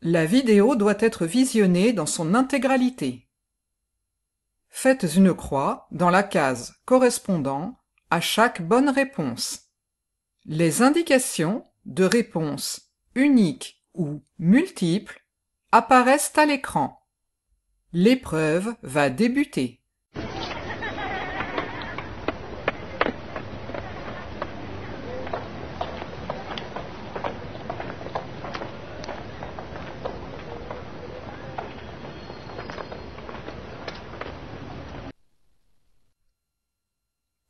La vidéo doit être visionnée dans son intégralité. Faites une croix dans la case correspondant à chaque bonne réponse. Les indications de réponse unique ou multiple apparaissent à l'écran. L'épreuve va débuter.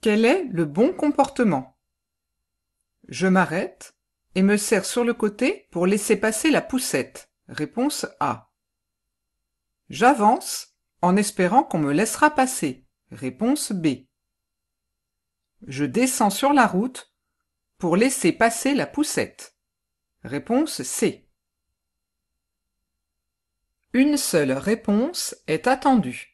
Quel est le bon comportement? Je m'arrête et me serre sur le côté pour laisser passer la poussette. Réponse A. J'avance en espérant qu'on me laissera passer. Réponse B. Je descends sur la route pour laisser passer la poussette. Réponse C. Une seule réponse est attendue.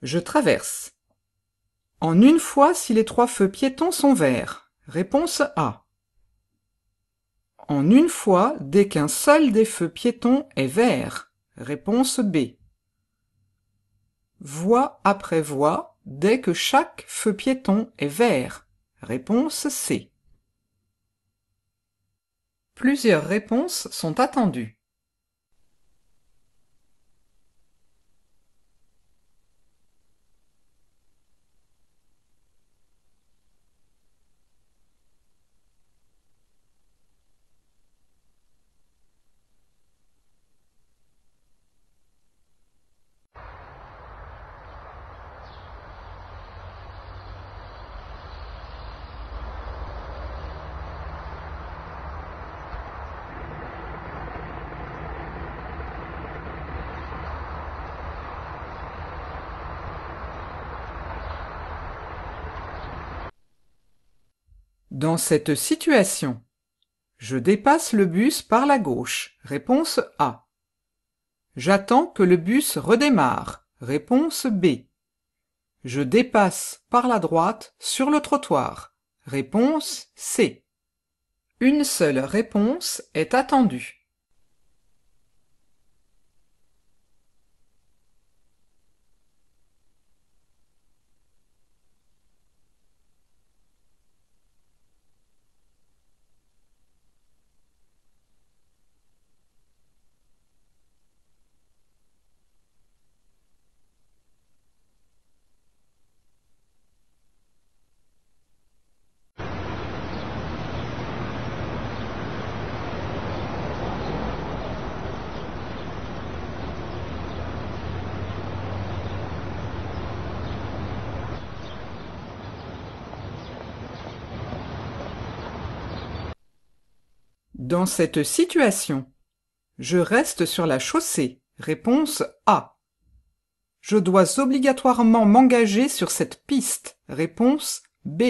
Je traverse. En une fois si les 3 feux piétons sont verts. Réponse A. En une fois dès qu'un seul des feux piétons est vert. Réponse B. Voie après voie dès que chaque feu piéton est vert. Réponse C. Plusieurs réponses sont attendues. Dans cette situation, je dépasse le bus par la gauche. Réponse A. J'attends que le bus redémarre. Réponse B. Je dépasse par la droite sur le trottoir. Réponse C. Une seule réponse est attendue. Dans cette situation, je reste sur la chaussée. Réponse A. Je dois obligatoirement m'engager sur cette piste. Réponse B.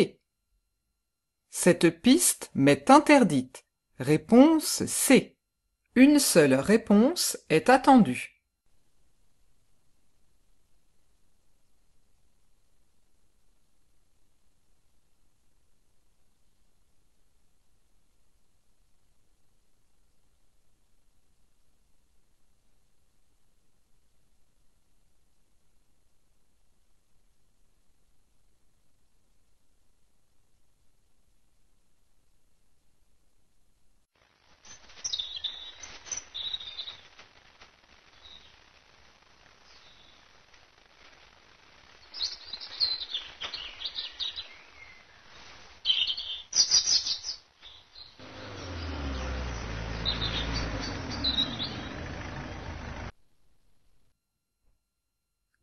Cette piste m'est interdite. Réponse C. Une seule réponse est attendue.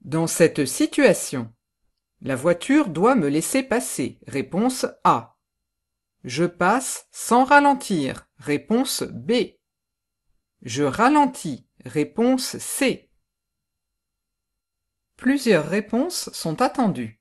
Dans cette situation, la voiture doit me laisser passer. Réponse A. Je passe sans ralentir. Réponse B. Je ralentis. Réponse C. Plusieurs réponses sont attendues.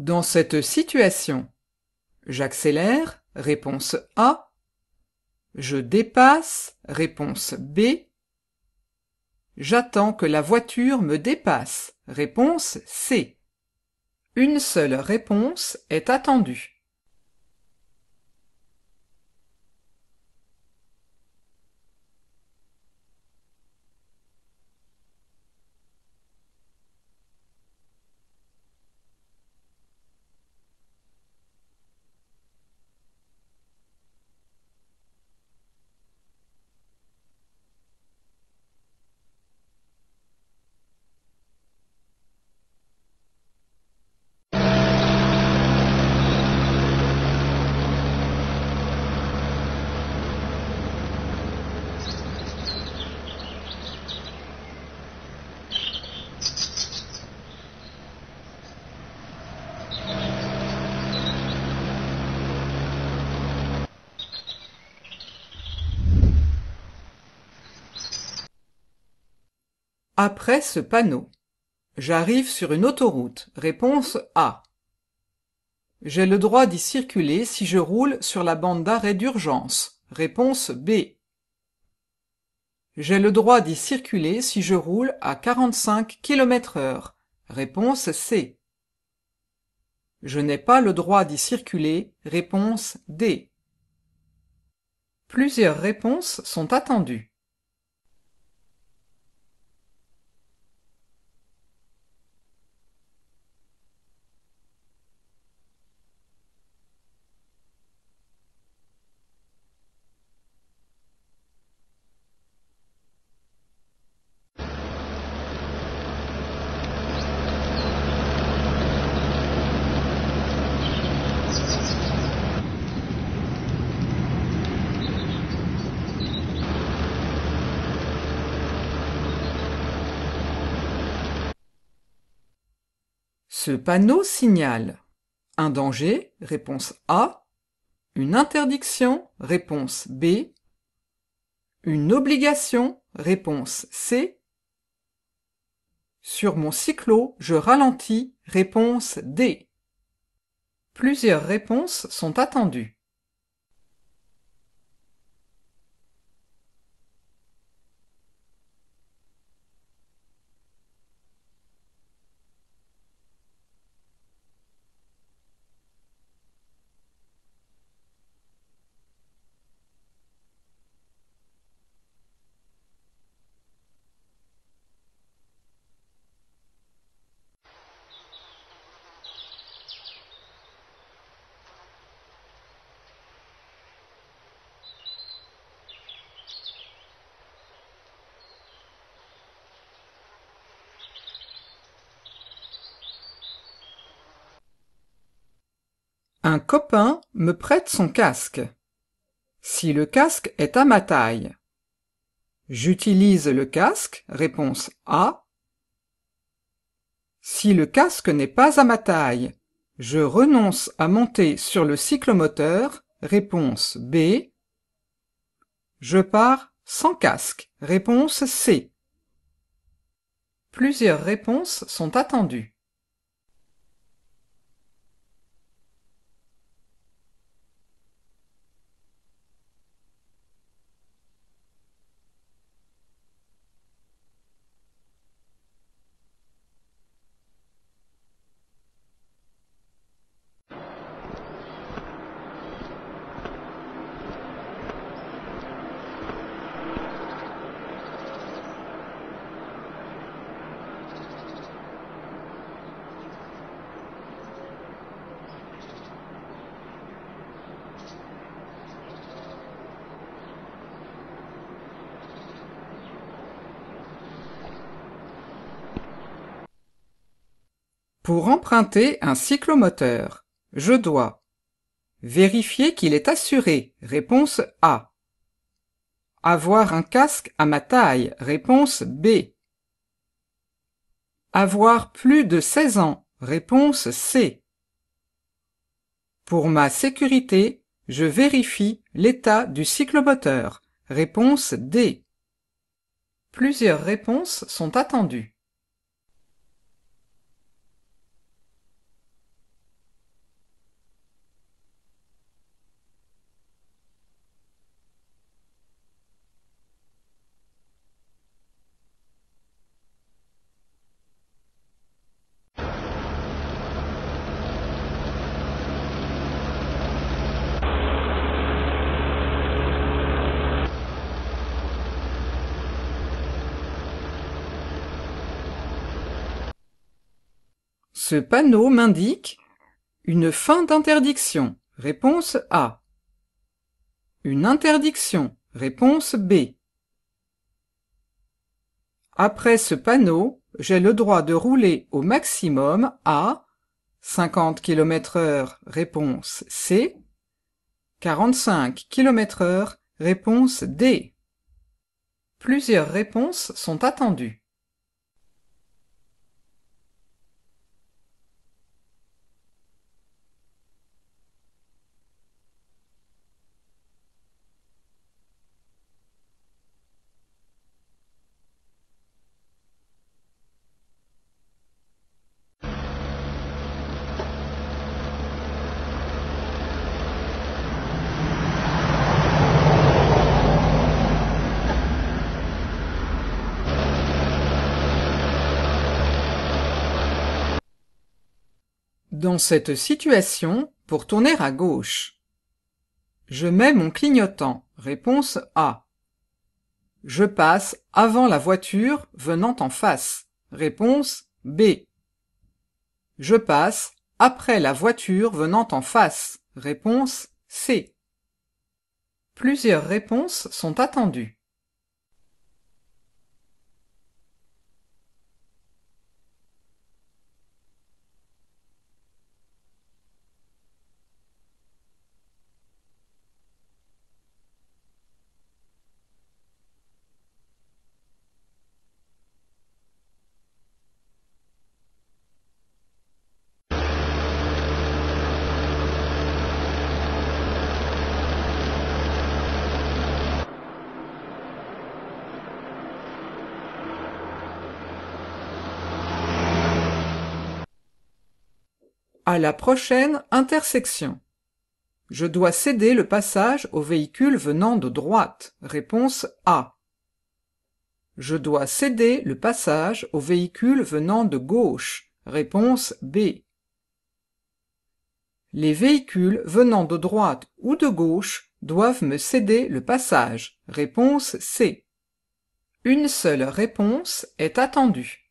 Dans cette situation, j'accélère. Réponse A. Je dépasse. Réponse B. J'attends que la voiture me dépasse. Réponse C. Une seule réponse est attendue. Après ce panneau, j'arrive sur une autoroute. Réponse A. J'ai le droit d'y circuler si je roule sur la bande d'arrêt d'urgence. Réponse B. J'ai le droit d'y circuler si je roule à 45 km/h. Réponse C. Je n'ai pas le droit d'y circuler. Réponse D. Plusieurs réponses sont attendues. Ce panneau signale un danger. Réponse A. Une interdiction. Réponse B. Une obligation. Réponse C. Sur mon cyclo, je ralentis. Réponse D. Plusieurs réponses sont attendues. Un copain me prête son casque. Si le casque est à ma taille, j'utilise le casque. Réponse A. Si le casque n'est pas à ma taille, je renonce à monter sur le cyclomoteur. Réponse B. Je pars sans casque. Réponse C. Plusieurs réponses sont attendues. Pour emprunter un cyclomoteur, je dois vérifier qu'il est assuré, réponse A. Avoir un casque à ma taille, réponse B. Avoir plus de 16 ans, réponse C. Pour ma sécurité, je vérifie l'état du cyclomoteur, réponse D. Plusieurs réponses sont attendues. Ce panneau m'indique une fin d'interdiction, réponse A. Une interdiction, réponse B. Après ce panneau, j'ai le droit de rouler au maximum à 50 km/h, réponse C. 45 km/h, réponse D. Plusieurs réponses sont attendues. Dans cette situation, pour tourner à gauche, je mets mon clignotant, réponse A. Je passe avant la voiture venant en face, réponse B. Je passe après la voiture venant en face, réponse C. Plusieurs réponses sont attendues. À la prochaine intersection, je dois céder le passage au véhicule venant de droite, réponse A. Je dois céder le passage au véhicule venant de gauche, réponse B. Les véhicules venant de droite ou de gauche doivent me céder le passage, réponse C. Une seule réponse est attendue.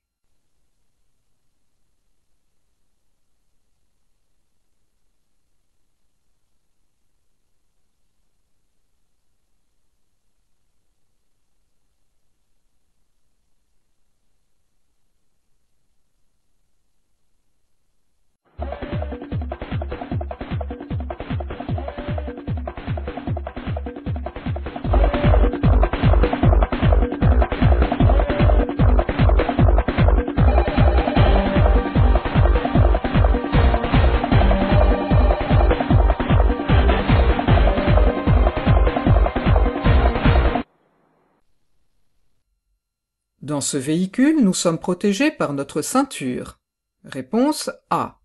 Dans ce véhicule, nous sommes protégés par notre ceinture. Réponse A.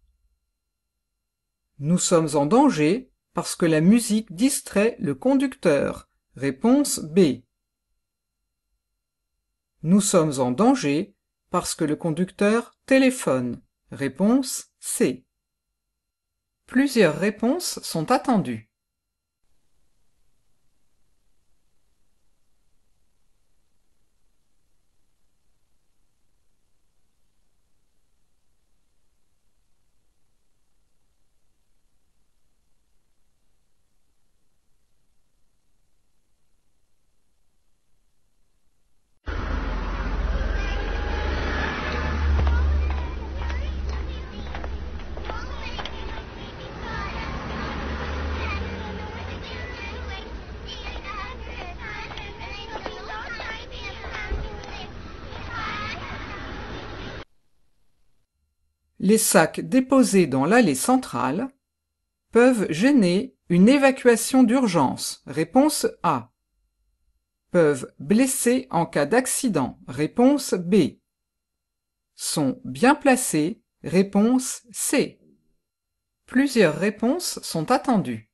Nous sommes en danger parce que la musique distrait le conducteur. Réponse B. Nous sommes en danger parce que le conducteur téléphone. Réponse C. Plusieurs réponses sont attendues. Les sacs déposés dans l'allée centrale peuvent gêner une évacuation d'urgence. Réponse A. Peuvent blesser en cas d'accident. Réponse B. Sont bien placés. Réponse C. Plusieurs réponses sont attendues.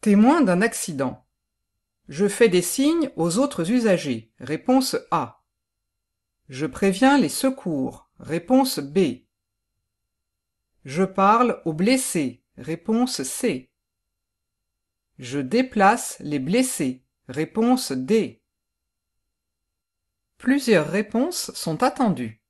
Témoin d'un accident. Je fais des signes aux autres usagers. Réponse A. Je préviens les secours. Réponse B. Je parle aux blessés. Réponse C. Je déplace les blessés. Réponse D. Plusieurs réponses sont attendues.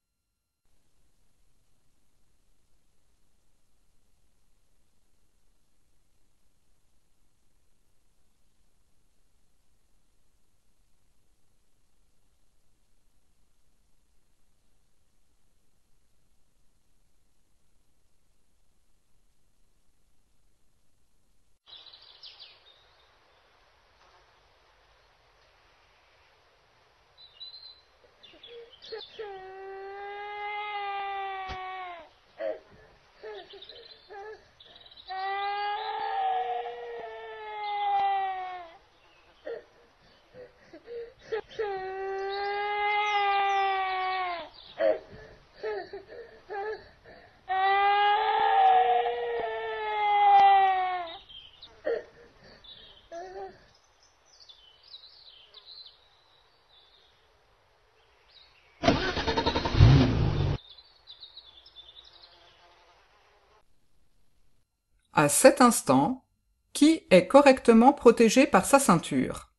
À cet instant, qui est correctement protégé par sa ceinture?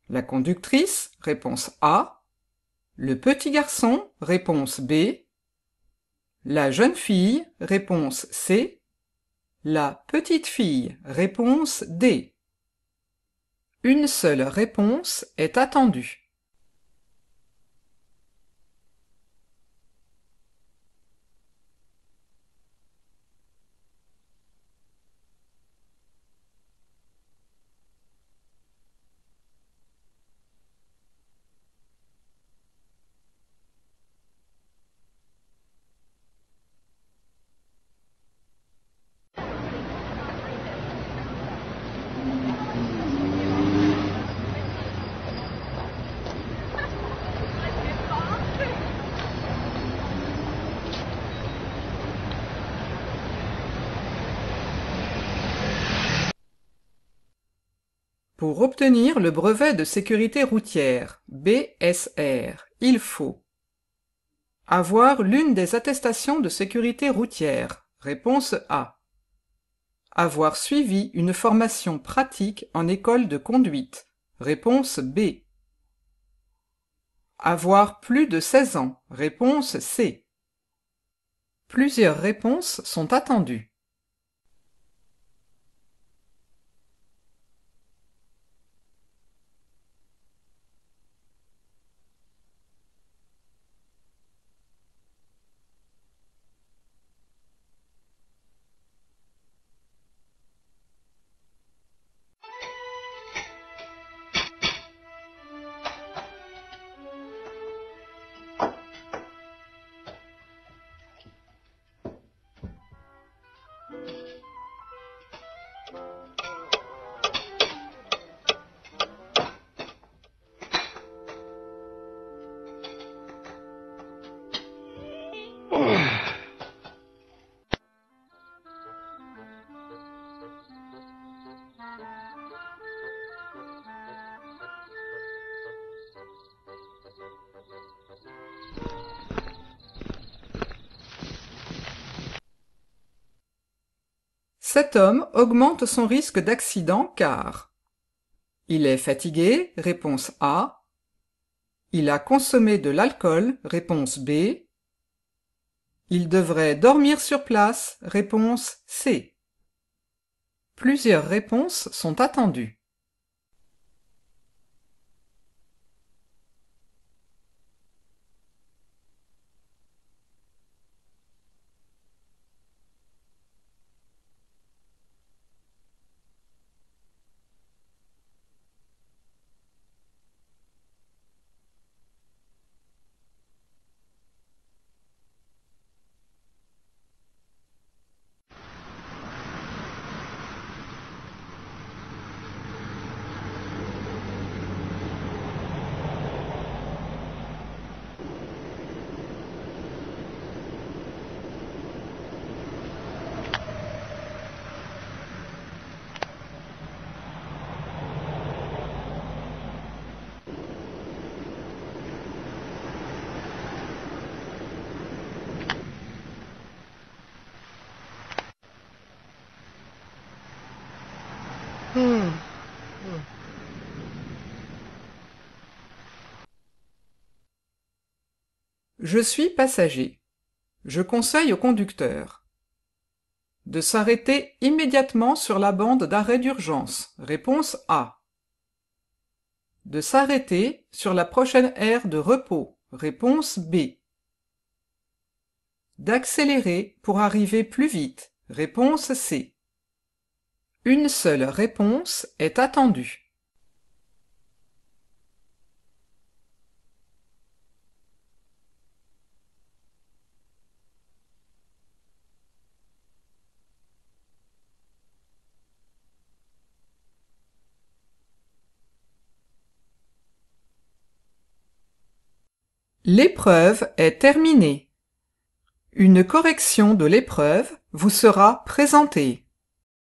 La conductrice, réponse A. Le petit garçon, réponse B. La jeune fille, réponse C. La petite fille, réponse D. Une seule réponse est attendue. Pour obtenir le brevet de sécurité routière, BSR, il faut avoir l'une des attestations de sécurité routière. Réponse A. Avoir suivi une formation pratique en école de conduite. Réponse B. Avoir plus de 16 ans. Réponse C. Plusieurs réponses sont attendues. Cet homme augmente son risque d'accident car il est fatigué, réponse A. Il a consommé de l'alcool, réponse B. Il devrait dormir sur place, réponse C. Plusieurs réponses sont attendues. Je suis passager. Je conseille au conducteur de s'arrêter immédiatement sur la bande d'arrêt d'urgence. Réponse A. De s'arrêter sur la prochaine aire de repos. Réponse B. D'accélérer pour arriver plus vite. Réponse C. Une seule réponse est attendue. L'épreuve est terminée. Une correction de l'épreuve vous sera présentée.